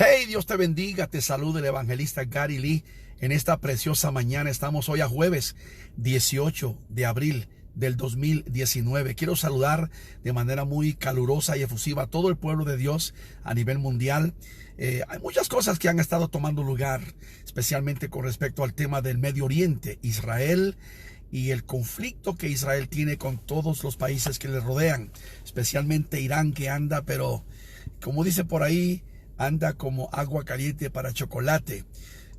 Hey, Dios te bendiga, te saluda el evangelista Gary Lee. En esta preciosa mañana estamos hoy a jueves 18 de abril del 2019. Quiero saludar de manera muy calurosa y efusiva a todo el pueblo de Dios a nivel mundial. Hay muchas cosas que han estado tomando lugar, especialmente con respecto al tema del Medio Oriente, Israel y el conflicto que Israel tiene con todos los países que le rodean, especialmente Irán, que anda, pero como dice por ahí, anda como agua caliente para chocolate.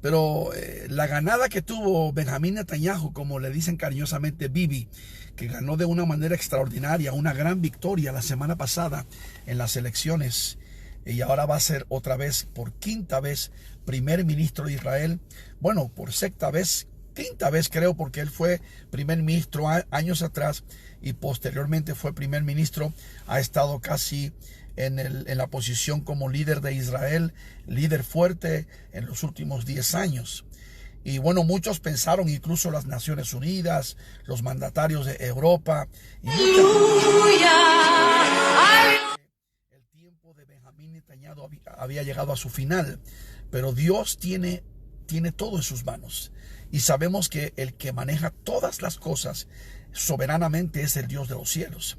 Pero la ganada que tuvo Benjamín Netanyahu, como le dicen cariñosamente Bibi, que ganó de una manera extraordinaria, una gran victoria la semana pasada en las elecciones, y ahora va a ser otra vez, por quinta vez, primer ministro de Israel. Bueno, por sexta vez, quinta vez creo, porque él fue primer ministro años atrás y posteriormente fue primer ministro. Ha estado casi en la posición como líder de Israel, líder fuerte en los últimos 10 años. Y bueno, muchos pensaron, incluso las Naciones Unidas, los mandatarios de Europa, y el tiempo de Benjamín Netanyahu había llegado a su final. Pero Dios tiene todo en sus manos. Y sabemos que el que maneja todas las cosas soberanamente es el Dios de los cielos.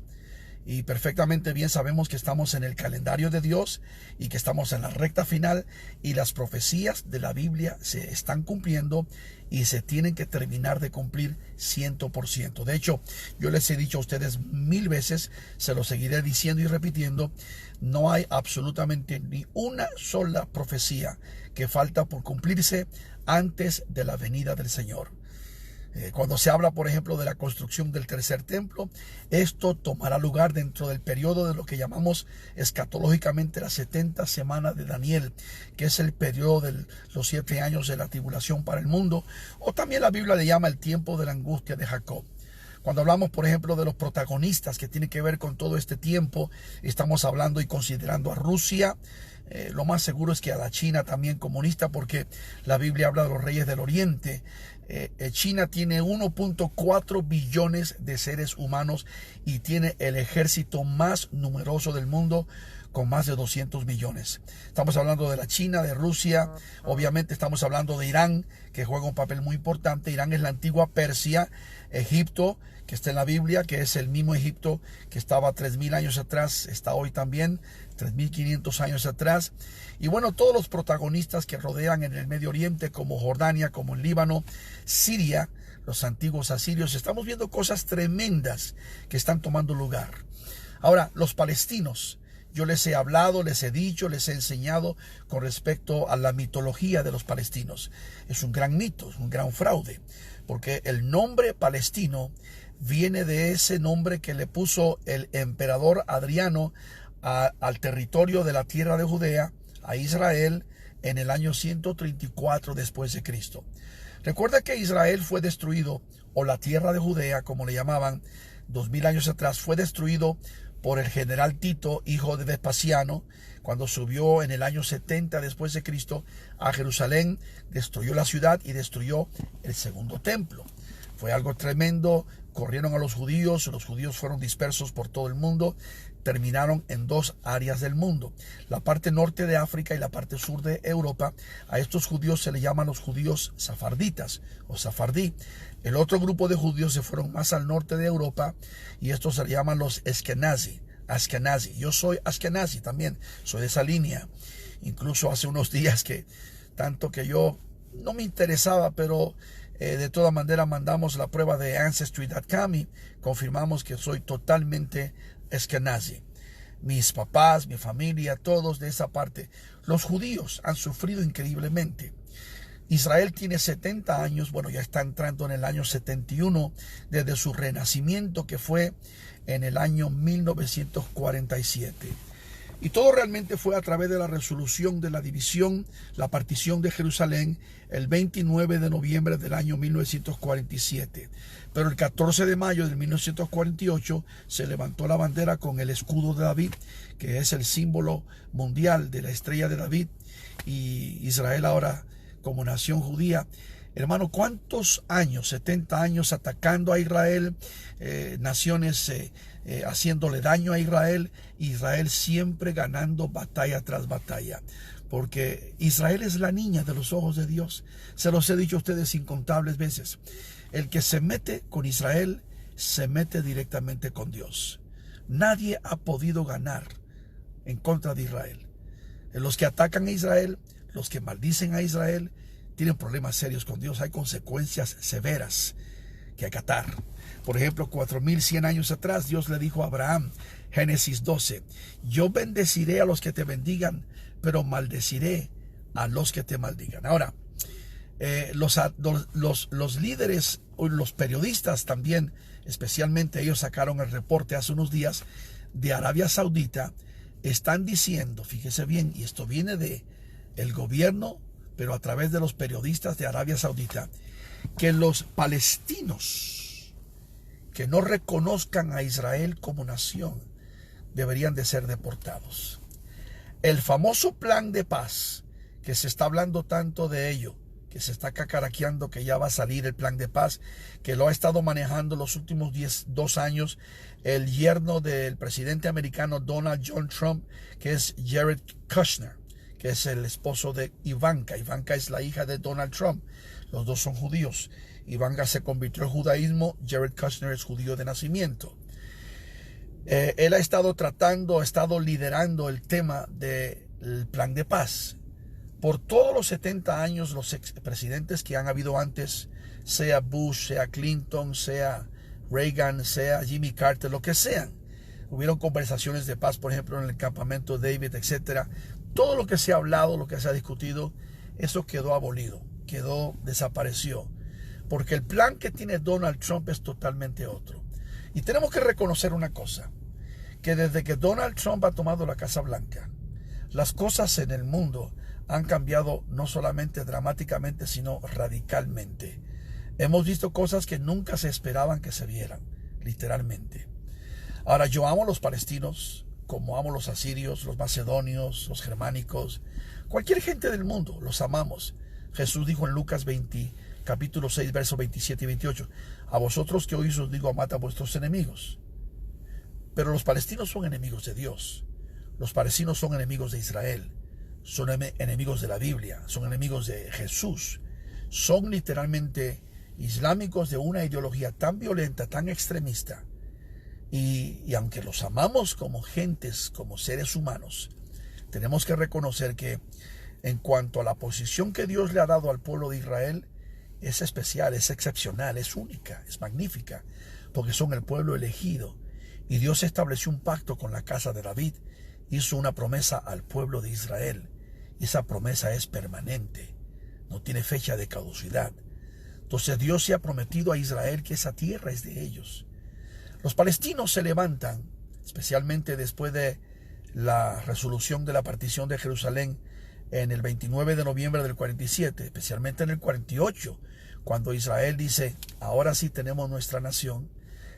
Y perfectamente bien sabemos que estamos en el calendario de Dios y que estamos en la recta final, y las profecías de la Biblia se están cumpliendo y se tienen que terminar de cumplir 100%. De hecho, yo les he dicho a ustedes 1000 veces, se lo seguiré diciendo y repitiendo, no hay absolutamente ni una sola profecía que falta por cumplirse antes de la venida del Señor. Cuando se habla, por ejemplo, de la construcción del tercer templo, esto tomará lugar dentro del periodo de lo que llamamos escatológicamente las 70 semanas de Daniel, que es el periodo de los 7 años de la tribulación para el mundo, o también la Biblia le llama el tiempo de la angustia de Jacob. Cuando hablamos, por ejemplo, de los protagonistas que tienen que ver con todo este tiempo, estamos hablando y considerando a Rusia. Lo más seguro es que a la China también comunista, porque la Biblia habla de los reyes del Oriente. China tiene 1.4 billones de seres humanos y tiene el ejército más numeroso del mundo, con más de 200 millones. Estamos hablando de la China, de Rusia. Obviamente estamos hablando de Irán, que juega un papel muy importante. Irán es la antigua Persia. Egipto, que está en la Biblia, que es el mismo Egipto que estaba 3000 años atrás, está hoy también 3500 años atrás. Y bueno, todos los protagonistas que rodean en el Medio Oriente, como Jordania, como el Líbano, Siria, los antiguos asirios. Estamos viendo cosas tremendas que están tomando lugar. Ahora, los palestinos, yo les he hablado, les he dicho, les he enseñado con respecto a la mitología de los palestinos. Es un gran mito, es un gran fraude, porque el nombre palestino viene de ese nombre que le puso el emperador Adriano al territorio de la tierra de Judea, a Israel, en el año 134 después de Cristo. Recuerda que Israel fue destruido, o la tierra de Judea, como le llamaban, 2000 años atrás, fue destruido por el general Tito, hijo de Vespasiano, cuando subió en el año 70 después de Cristo a Jerusalén, destruyó la ciudad y destruyó el segundo templo. Fue algo tremendo. Corrieron a los judíos fueron dispersos por todo el mundo, terminaron en 2 áreas del mundo, la parte norte de África y la parte sur de Europa. A estos judíos se les llaman los judíos safarditas o safardí. El otro grupo de judíos se fueron más al norte de Europa, y estos se les llaman los Askenazi. Yo soy Askenazi también, soy de esa línea. Incluso hace unos días, que tanto que yo no me interesaba, pero de todas maneras mandamos la prueba de Ancestry.com y confirmamos que soy totalmente Askenazi. Mis papás, mi familia, todos de esa parte. Los judíos han sufrido increíblemente. Israel tiene 70 años, bueno, ya está entrando en el año 71 desde su renacimiento, que fue en el año 1947. Y todo realmente fue a través de la resolución de la división, la partición de Jerusalén, el 29 de noviembre del año 1947. Pero el 14 de mayo de 1948 se levantó la bandera con el escudo de David, que es el símbolo mundial de la estrella de David, y Israel ahora como nación judía. Hermano, ¿cuántos años? 70 años atacando a Israel, naciones haciéndole daño a Israel. Israel siempre ganando batalla tras batalla, porque Israel es la niña de los ojos de Dios. Se los he dicho a ustedes incontables veces. El que se mete con Israel se mete directamente con Dios. Nadie ha podido ganar en contra de Israel. Los que atacan a Israel, los que maldicen a Israel, tienen problemas serios con Dios. Hay consecuencias severas que acatar. Por ejemplo, 4100 años atrás, Dios le dijo a Abraham, Génesis 12, yo bendeciré a los que te bendigan, pero maldeciré a los que te maldigan. Ahora, los líderes, los periodistas también, especialmente ellos sacaron el reporte hace unos días de Arabia Saudita, están diciendo, fíjese bien, y esto viene de el gobierno, pero a través de los periodistas de Arabia Saudita, que los palestinos que no reconozcan a Israel como nación deberían de ser deportados. El famoso plan de paz, que se está hablando tanto de ello, que se está cacaraqueando que ya va a salir el plan de paz, que lo ha estado manejando los últimos 2 años el yerno del presidente americano Donald John Trump, que es Jared Kushner, que es el esposo de Ivanka. Ivanka es la hija de Donald Trump. Los dos son judíos. Ivanka se convirtió al judaísmo. Jared Kushner es judío de nacimiento. Él ha estado liderando el tema del plan de paz. Por todos los 70 años, los expresidentes que han habido antes, sea Bush, sea Clinton, sea Reagan, sea Jimmy Carter, lo que sean, hubieron conversaciones de paz, por ejemplo, en el campamento David, etc. Todo lo que se ha hablado, lo que se ha discutido, eso quedó abolido, desapareció. Porque el plan que tiene Donald Trump es totalmente otro. Y tenemos que reconocer una cosa, que desde que Donald Trump ha tomado la Casa Blanca, las cosas en el mundo han cambiado no solamente dramáticamente, sino radicalmente. Hemos visto cosas que nunca se esperaban que se vieran, literalmente. Ahora, yo amo a los palestinos, como amo a los asirios, los macedonios, los germánicos, cualquier gente del mundo, los amamos. Jesús dijo en Lucas 20, capítulo 6, versos 27 y 28, a vosotros que oís os digo, amad a vuestros enemigos. Pero los palestinos son enemigos de Dios. Los palestinos son enemigos de Israel. Son enemigos de la Biblia. Son enemigos de Jesús. Son literalmente islámicos de una ideología tan violenta, tan extremista. Y aunque los amamos como gentes, como seres humanos, tenemos que reconocer que en cuanto a la posición que Dios le ha dado al pueblo de Israel, es especial, es excepcional, es única, es magnífica, porque son el pueblo elegido. Y Dios estableció un pacto con la casa de David, hizo una promesa al pueblo de Israel. Y esa promesa es permanente, no tiene fecha de caducidad. Entonces Dios se ha prometido a Israel que esa tierra es de ellos. Los palestinos se levantan, especialmente después de la resolución de la partición de Jerusalén en el 29 de noviembre del 47, especialmente en el 48, cuando Israel dice, ahora sí tenemos nuestra nación,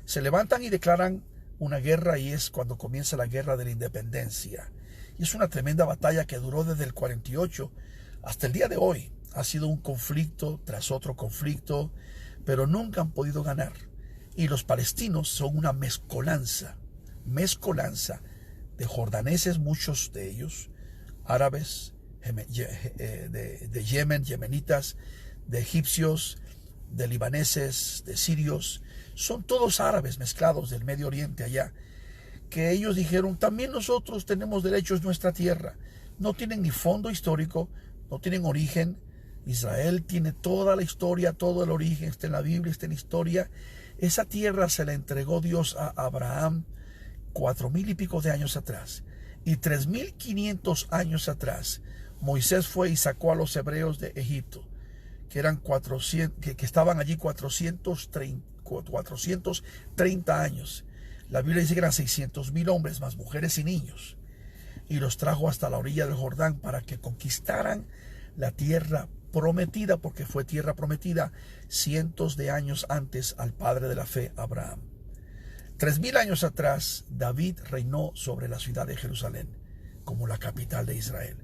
se levantan y declaran una guerra, y es cuando comienza la guerra de la independencia. Y es una tremenda batalla que duró desde el 48 hasta el día de hoy. Ha sido un conflicto tras otro conflicto, pero nunca han podido ganar. Y los palestinos son una mezcolanza de jordaneses, muchos de ellos, árabes, de Yemen, yemenitas, de egipcios, de libaneses, de sirios. Son todos árabes mezclados del Medio Oriente allá, que ellos dijeron, también nosotros tenemos derechos en nuestra tierra. No tienen ni fondo histórico, no tienen origen. Israel tiene toda la historia, todo el origen, está en la Biblia, está en la historia. Esa tierra se la entregó Dios a Abraham 4000 y pico de años atrás. Y 3500 años atrás, Moisés fue y sacó a los hebreos de Egipto, que eran 400, que estaban allí 430 años. La Biblia dice que eran 600,000 hombres, más mujeres y niños, y los trajo hasta la orilla del Jordán para que conquistaran la tierra prometida, porque fue tierra prometida cientos de años antes al padre de la fe, Abraham. 3000 años atrás, David reinó sobre la ciudad de Jerusalén como la capital de Israel.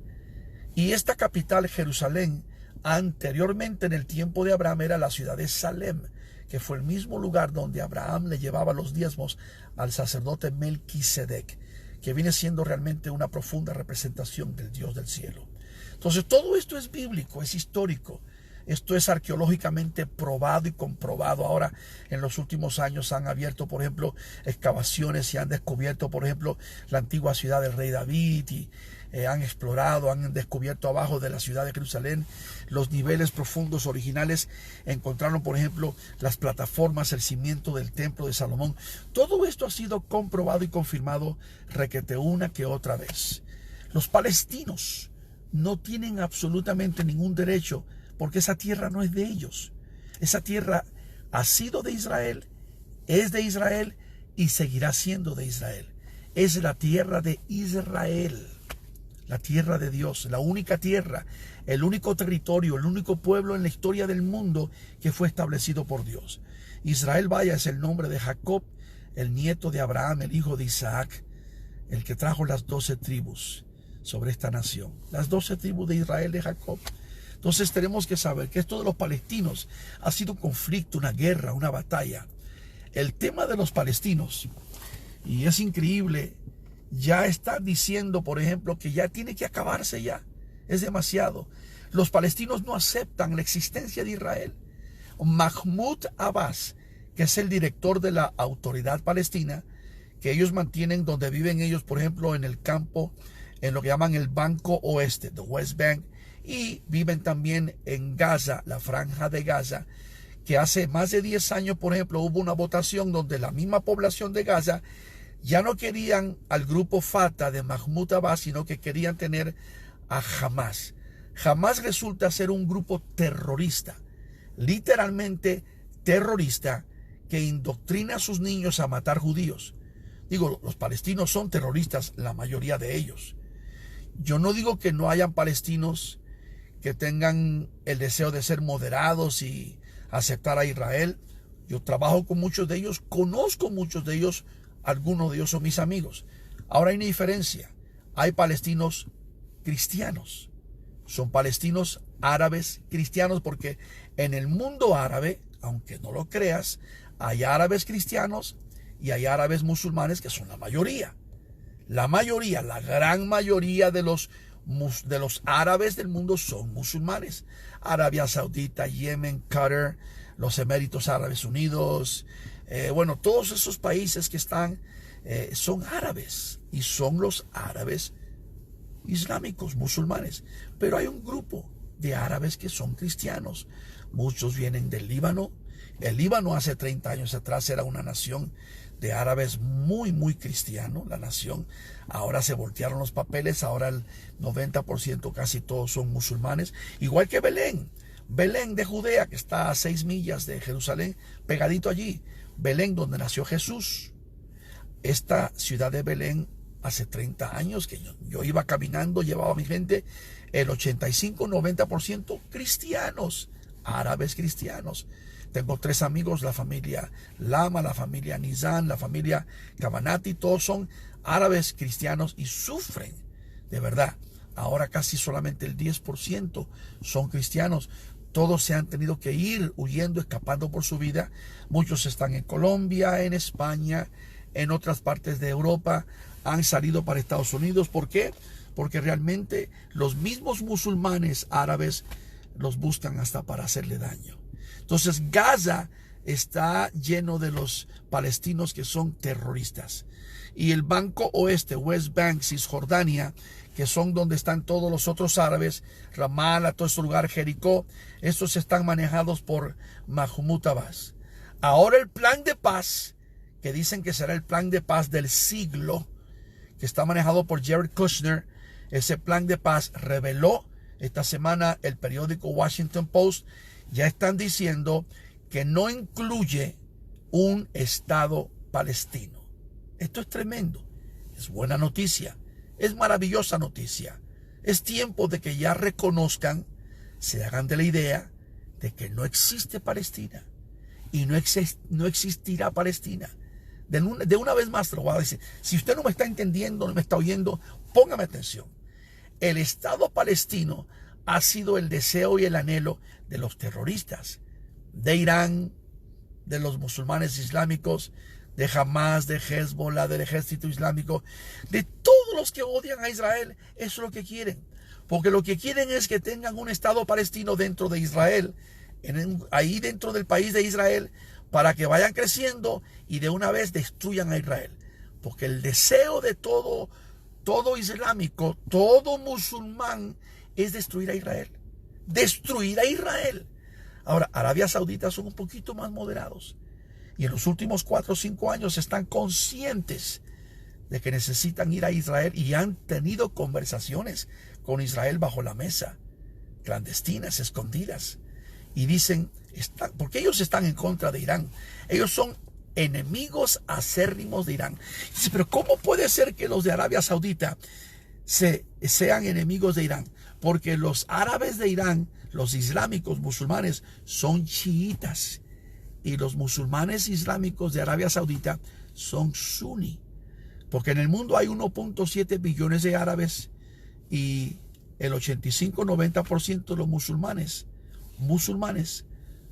Y esta capital, Jerusalén, Anteriormente, en el tiempo de Abraham, era la ciudad de Salem, que fue el mismo lugar donde Abraham le llevaba los diezmos al sacerdote Melquisedec, que viene siendo realmente una profunda representación del Dios del cielo. Entonces, todo esto es bíblico, es histórico. Esto es arqueológicamente probado y comprobado. Ahora, en los últimos años han abierto, por ejemplo, excavaciones y han descubierto, por ejemplo, la antigua ciudad del rey David y han explorado, han descubierto abajo de la ciudad de Jerusalén los niveles profundos originales. Encontraron, por ejemplo, las plataformas, el cimiento del templo de Salomón. Todo esto ha sido comprobado y confirmado requete una que otra vez. Los palestinos no tienen absolutamente ningún derecho, porque esa tierra no es de ellos. Esa tierra ha sido de Israel, es de Israel y seguirá siendo de Israel. Es la tierra de Israel, la tierra de Dios, la única tierra, el único territorio, el único pueblo en la historia del mundo que fue establecido por Dios. Israel, vaya, es el nombre de Jacob, el nieto de Abraham, el hijo de Isaac, el que trajo las 12 tribus sobre esta nación. Las 12 tribus de Israel de Jacob. Entonces tenemos que saber que esto de los palestinos ha sido un conflicto, una guerra, una batalla. El tema de los palestinos, y es increíble, ya están diciendo, por ejemplo, que ya tiene que acabarse ya. Es demasiado. Los palestinos no aceptan la existencia de Israel. Mahmoud Abbas, que es el director de la autoridad palestina, que ellos mantienen donde viven ellos, por ejemplo, en el campo, en lo que llaman el Banco Oeste, the West Bank, y viven también en Gaza, la franja de Gaza, que hace más de 10 años, por ejemplo, hubo una votación donde la misma población de Gaza ya no querían al grupo Fatah de Mahmoud Abbas, sino que querían tener a Hamas. Hamas resulta ser un grupo terrorista, literalmente terrorista, que indoctrina a sus niños a matar judíos. Digo, los palestinos son terroristas, la mayoría de ellos. Yo no digo que no hayan palestinos que tengan el deseo de ser moderados y aceptar a Israel. Yo trabajo con muchos de ellos, conozco muchos de ellos, algunos de ellos son mis amigos. Ahora hay una diferencia. Hay palestinos cristianos. Son palestinos árabes cristianos, porque en el mundo árabe, aunque no lo creas, hay árabes cristianos y hay árabes musulmanes, que son la mayoría. La mayoría, la gran mayoría de los árabes del mundo son musulmanes. Arabia Saudita, Yemen, Qatar, los Emiratos Árabes Unidos, bueno, todos esos países que están son árabes, y son los árabes islámicos, musulmanes. Pero hay un grupo de árabes que son cristianos. Muchos vienen del Líbano. El Líbano hace 30 años atrás era una nación de árabes muy, muy cristiano, la nación. Ahora se voltearon los papeles, ahora el 90% casi todos son musulmanes. Igual que Belén, Belén de Judea, que está a 6 millas de Jerusalén, pegadito allí. Belén, donde nació Jesús. Esta ciudad de Belén, hace 30 años que yo iba caminando, llevaba a mi gente, el 85-90% cristianos, árabes cristianos. Tengo 3 amigos, la familia Lama, la familia Nizam, la familia Cabanati, todos son árabes cristianos y sufren, de verdad. Ahora casi solamente el 10% son cristianos. Todos se han tenido que ir huyendo, escapando por su vida. Muchos están en Colombia, en España, en otras partes de Europa. Han salido para Estados Unidos. ¿Por qué? Porque realmente los mismos musulmanes árabes los buscan hasta para hacerle daño. Entonces Gaza está lleno de los palestinos que son terroristas. Y el Banco Oeste, West Bank, Cisjordania, que son donde están todos los otros árabes, Ramallah, todo ese lugar, Jericó, estos están manejados por Mahmoud Abbas. Ahora el plan de paz, que dicen que será el plan de paz del siglo, que está manejado por Jared Kushner, ese plan de paz reveló esta semana el periódico Washington Post. Ya están diciendo que no incluye un Estado palestino. Esto es tremendo. Es buena noticia. Es maravillosa noticia. Es tiempo de que ya reconozcan, se hagan de la idea de que no existe Palestina. Y no existirá Palestina. De una vez más te lo voy a decir. Si usted no me está entendiendo, no me está oyendo, póngame atención. El Estado palestino ha sido el deseo y el anhelo de los terroristas, de Irán, de los musulmanes islámicos, de Hamas, de Hezbollah, del ejército islámico, de todos los que odian a Israel. Eso es lo que quieren. Porque lo que quieren es que tengan un Estado palestino dentro de Israel, ahí dentro del país de Israel, para que vayan creciendo y de una vez destruyan a Israel. Porque el deseo de todo islámico, todo musulmán, es destruir a Israel. Destruir a Israel. Ahora, Arabia Saudita son un poquito más moderados. Y en los últimos 4 o 5 años están conscientes de que necesitan ir a Israel y han tenido conversaciones con Israel bajo la mesa, clandestinas, escondidas. Y dicen, porque ellos están en contra de Irán. Ellos son enemigos acérrimos de Irán. Dice, pero ¿cómo puede ser que los de Arabia Saudita sean enemigos de Irán? Porque los árabes de Irán, los islámicos musulmanes, son chiitas. Y los musulmanes islámicos de Arabia Saudita son suní. Porque en el mundo hay 1.7 billones de árabes y el 85-90% de los musulmanes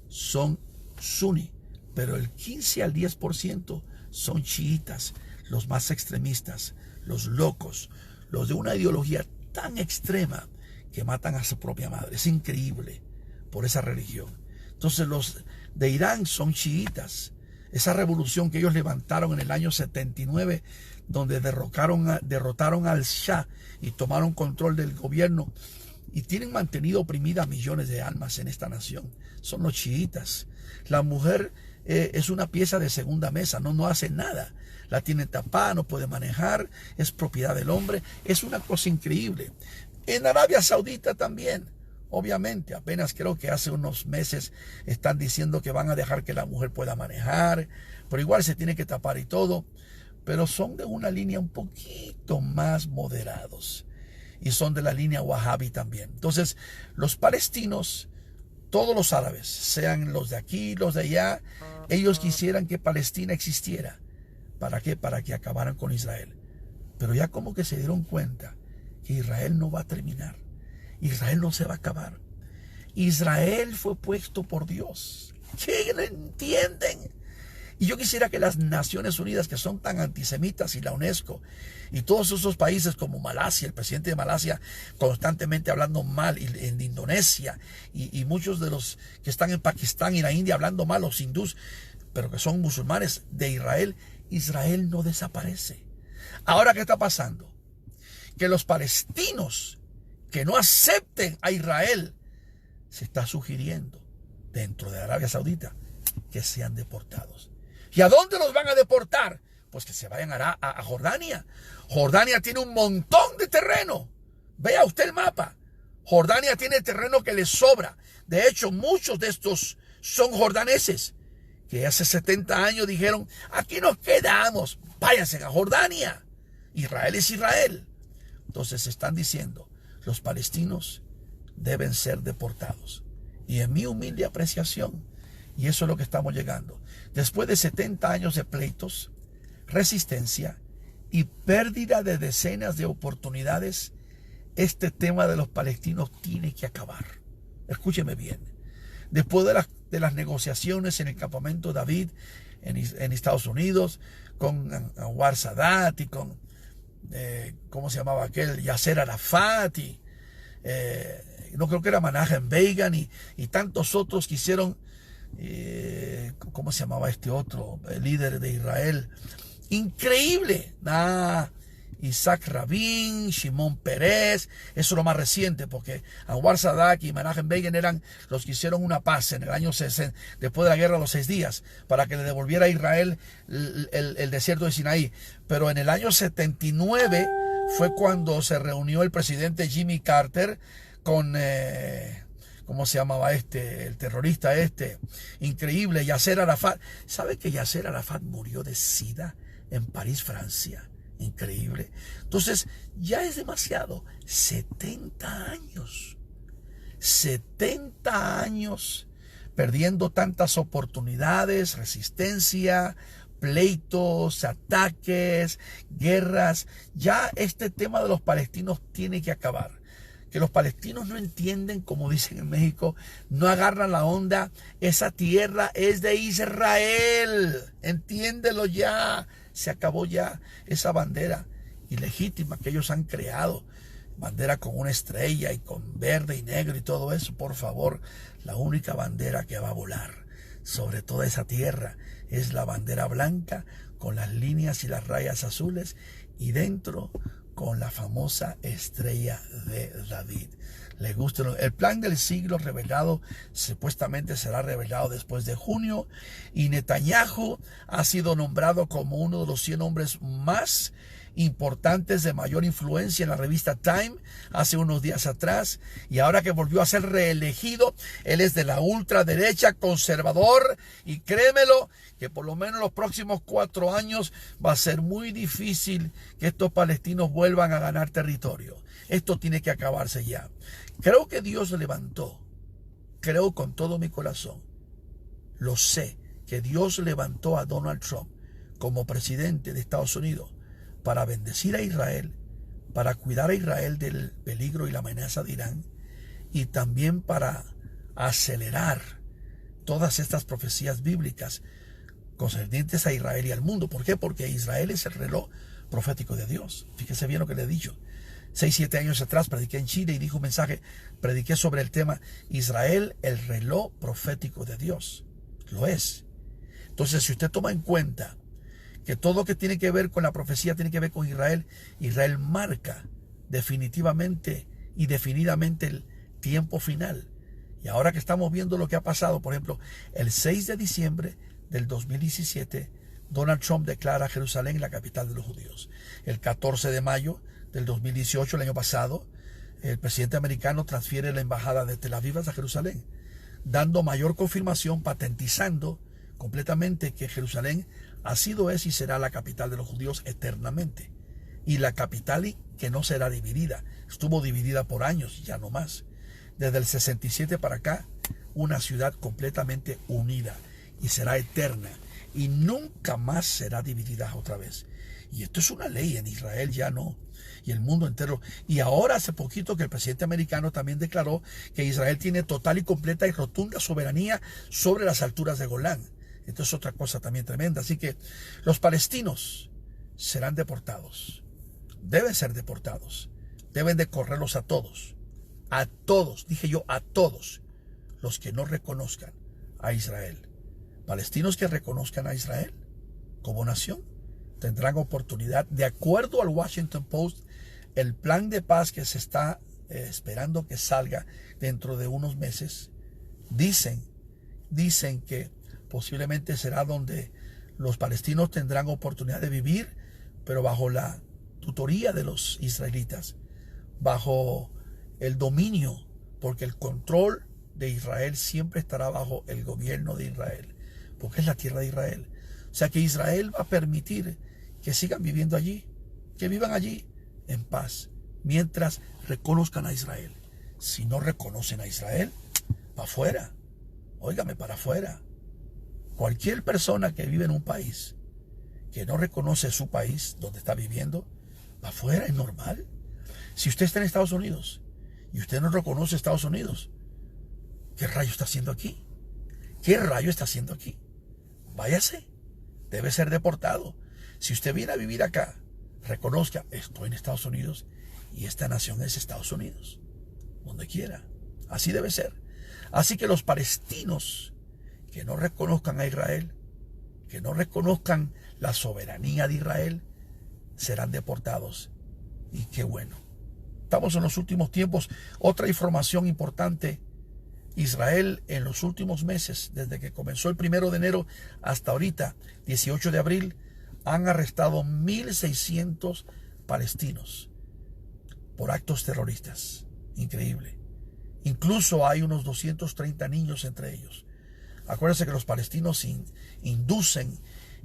son suní. Pero el 15 al 10% son chiitas, los más extremistas, los locos, los de una ideología tan extrema que matan a su propia madre. Es increíble por esa religión. Entonces los de Irán son chiitas. Esa revolución que ellos levantaron en el año 79, donde derrotaron al Shah y tomaron control del gobierno y tienen mantenido oprimida a millones de almas en esta nación, son los chiitas. La mujer es una pieza de segunda mesa, no hace nada. La tiene tapada, no puede manejar, es propiedad del hombre. Es una cosa increíble. En Arabia Saudita también. Obviamente, apenas creo que hace unos meses están diciendo que van a dejar que la mujer pueda manejar, pero igual se tiene que tapar y todo. Pero son de una línea un poquito más moderados y son de la línea wahhabi también. Entonces, los palestinos, todos los árabes, sean los de aquí, los de allá, ellos quisieran que Palestina existiera. ¿Para qué? Para que acabaran con Israel. Pero ya como que se dieron cuenta que Israel no va a terminar. Israel no se va a acabar. Israel fue puesto por Dios. ¿Qué no entienden? Y yo quisiera que las Naciones Unidas, que son tan antisemitas, y la UNESCO, y todos esos países como Malasia, el presidente de Malasia constantemente hablando mal, y en Indonesia, y muchos de los que están en Pakistán y la India hablando mal, los hindús, pero que son musulmanes de Israel, Israel no desaparece. Ahora, ¿qué está pasando? Que los palestinos que no acepten a Israel, se está sugiriendo dentro de Arabia Saudita que sean deportados. ¿Y a dónde los van a deportar? Pues que se vayan a Jordania. Jordania tiene un montón de terreno. Vea usted el mapa. Jordania tiene terreno que les sobra. De hecho, muchos de estos son jordaneses que hace 70 años dijeron, aquí nos quedamos, váyanse a Jordania. Israel es Israel. Entonces están diciendo, los palestinos deben ser deportados. Y en mi humilde apreciación, y eso es lo que estamos llegando, después de 70 años de pleitos, resistencia y pérdida de decenas de oportunidades, este tema de los palestinos tiene que acabar. Escúcheme bien. Después de las negociaciones en el campamento David en Estados Unidos, con Anwar Sadat y con ¿cómo se llamaba aquel? Yasser Arafat y no creo que era Menachem Begin y tantos otros que hicieron ¿cómo se llamaba este otro? El líder de Israel. Increíble. Isaac Rabin, Shimon Peres, eso es lo más reciente, porque Anwar Sadat y Menachem Begin eran los que hicieron una paz en el año 60, después de la guerra de los 6 días, para que le devolviera a Israel el desierto de Sinaí. Pero en el año 79 fue cuando se reunió el presidente Jimmy Carter con, ¿cómo se llamaba el terrorista increíble, Yasser Arafat? ¿Sabe que Yasser Arafat murió de SIDA en París, Francia? Increíble. Entonces, ya es demasiado. 70 años. 70 años perdiendo tantas oportunidades, resistencia, pleitos, ataques, guerras. Ya este tema de los palestinos tiene que acabar. que los palestinos no entienden, como dicen en México, no agarran la onda. Esa tierra es de Israel. Entiéndelo ya. Se acabó ya esa bandera ilegítima que ellos han creado. Bandera con una estrella y con verde y negro y todo eso. Por favor, la única bandera que va a volar sobre toda esa tierra es la bandera blanca con las líneas y las rayas azules y dentro con la famosa estrella de David. Le gusta el plan del siglo revelado, supuestamente será revelado después de junio, y Netanyahu ha sido nombrado como uno de los 100 hombres más importantes de mayor influencia en la revista Time hace unos días atrás, y ahora que volvió a ser reelegido, él es de la ultraderecha, conservador, y créemelo que por lo menos los próximos 4 años va a ser muy difícil que estos palestinos vuelvan a ganar territorio. Esto tiene que acabarse ya. Creo que Dios levantó, creo con todo mi corazón, lo sé, que Dios levantó a Donald Trump como presidente de Estados Unidos para bendecir a Israel, para cuidar a Israel del peligro y la amenaza de Irán, y también para acelerar todas estas profecías bíblicas concernientes a Israel y al mundo. ¿Por qué? Porque Israel es el reloj profético de Dios. Fíjese bien lo que le he dicho. 6, 7 años atrás prediqué en Chile y dije un mensaje, prediqué sobre el tema Israel, el reloj profético de Dios. Lo es. Entonces, si usted toma en cuenta que todo lo que tiene que ver con la profecía tiene que ver con Israel, Israel marca definitivamente y definidamente el tiempo final. Y ahora que estamos viendo lo que ha pasado, por ejemplo, el 6 de diciembre del 2017, Donald Trump declara Jerusalén la capital de los judíos. El 14 de mayo del 2018, el año pasado, el presidente americano transfiere la embajada de Tel Aviv a Jerusalén, dando mayor confirmación, patentizando completamente que Jerusalén ha sido, es y será la capital de los judíos eternamente. Y la capital que no será dividida. Estuvo dividida por años, ya no más. Desde el 67 para acá, una ciudad completamente unida y será eterna. Y nunca más será dividida otra vez. Y esto es una ley en Israel, ya no. Y el mundo entero. Y ahora hace poquito que el presidente americano también declaró que Israel tiene total y completa y rotunda soberanía sobre las alturas de Golán. Esto es otra cosa también tremenda. Así que los palestinos serán deportados. Deben ser deportados. Deben de correrlos a todos. A todos, dije yo, a todos los que no reconozcan a Israel. Palestinos que reconozcan a Israel como nación tendrán oportunidad. De acuerdo al Washington Post, el plan de paz que se está esperando que salga dentro de unos meses, dicen que posiblemente será donde los palestinos tendrán oportunidad de vivir, pero bajo la tutoría de los israelitas, bajo el dominio, porque el control de Israel siempre estará bajo el gobierno de Israel, porque es la tierra de Israel. O sea que Israel va a permitir que sigan viviendo allí, que vivan allí en paz, mientras reconozcan a Israel. Si no reconocen a Israel, para afuera, óigame, para afuera. Cualquier persona que vive en un país que no reconoce su país donde está viviendo, para afuera, es normal. Si usted está en Estados Unidos y usted no reconoce Estados Unidos, ¿qué rayo está haciendo aquí? ¿Qué rayo está haciendo aquí? Váyase, debe ser deportado. Si usted viene a vivir acá, reconozca, estoy en Estados Unidos y esta nación es Estados Unidos, donde quiera. Así debe ser. Así que los palestinos que no reconozcan a Israel, que no reconozcan la soberanía de Israel, serán deportados. Y qué bueno. Estamos en los últimos tiempos. Otra información importante: Israel en los últimos meses, desde que comenzó el 1 de enero hasta ahorita, 18 de abril, han arrestado 1.600 palestinos por actos terroristas. Increíble. Incluso hay unos 230 niños entre ellos. Acuérdense que los palestinos inducen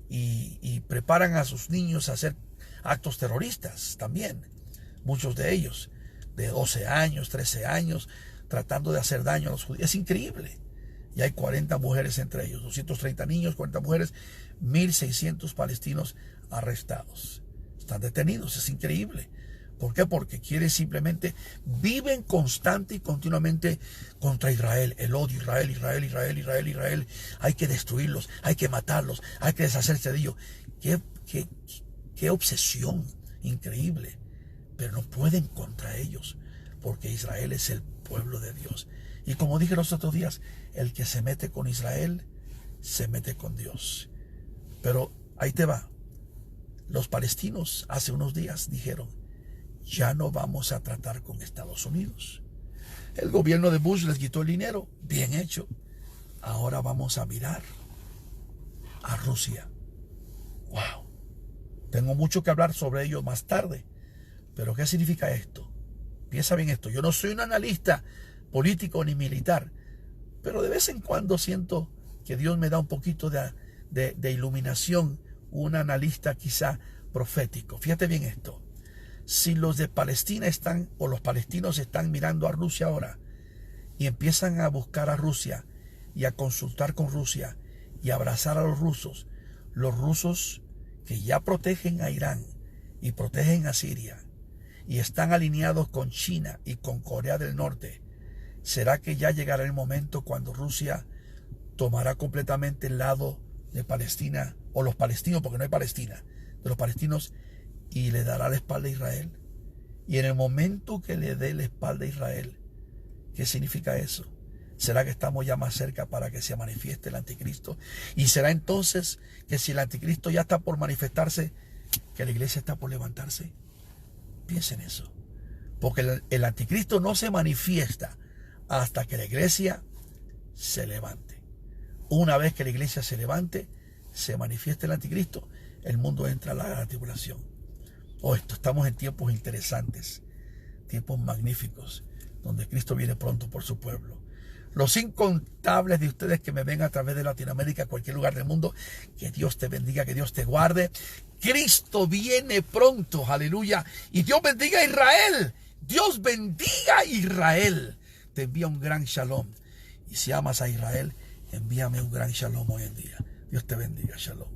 y preparan a sus niños a hacer actos terroristas también. Muchos de ellos, de 12 años, 13 años, tratando de hacer daño a los judíos. Es increíble. Y hay 40 mujeres entre ellos, 230 niños, 40 mujeres, 1.600 palestinos arrestados. Están detenidos, es increíble. ¿Por qué? Porque quiere simplemente, viven constante y continuamente contra Israel. El odio, Israel, Israel, Israel, Israel, Israel. Hay que destruirlos, hay que matarlos, hay que deshacerse de ellos. Qué obsesión increíble. Pero no pueden contra ellos, porque Israel es el pueblo de Dios. Y como dije los otros días, el que se mete con Israel, se mete con Dios. Pero ahí te va. Los palestinos hace unos días dijeron, ya no vamos a tratar con Estados Unidos. El gobierno de Bush les quitó el dinero, bien hecho. Ahora vamos a mirar a Rusia. Wow. Tengo mucho que hablar sobre ello más tarde. Pero ¿qué significa esto? Piensa bien esto. Yo no soy un analista político ni militar, pero de vez en cuando siento que Dios me da un poquito de iluminación, un analista quizá profético. Fíjate bien esto. Si los de Palestina están, o los palestinos están mirando a Rusia ahora, y empiezan a buscar a Rusia, y a consultar con Rusia, y a abrazar a los rusos que ya protegen a Irán, y protegen a Siria, y están alineados con China y con Corea del Norte, ¿será que ya llegará el momento cuando Rusia tomará completamente el lado de Palestina, o los palestinos, porque no hay Palestina, de los palestinos, y le dará la espalda a Israel? Y en el momento que le dé la espalda a Israel, ¿qué significa eso? ¿Será que estamos ya más cerca para que se manifieste el anticristo? Y será entonces que si el anticristo ya está por manifestarse, que la iglesia está por levantarse. Piensen eso. Porque el anticristo no se manifiesta hasta que la iglesia se levante. Una vez que la iglesia se levante, se manifieste el anticristo, el mundo entra a la gran tribulación. Estamos en tiempos interesantes, tiempos magníficos, donde Cristo viene pronto por su pueblo. Los incontables de ustedes que me ven a través de Latinoamérica, cualquier lugar del mundo, que Dios te bendiga, que Dios te guarde. Cristo viene pronto, aleluya. Y Dios bendiga a Israel. Dios bendiga a Israel. Te envía un gran shalom. Y si amas a Israel, envíame un gran shalom hoy en día. Dios te bendiga, shalom.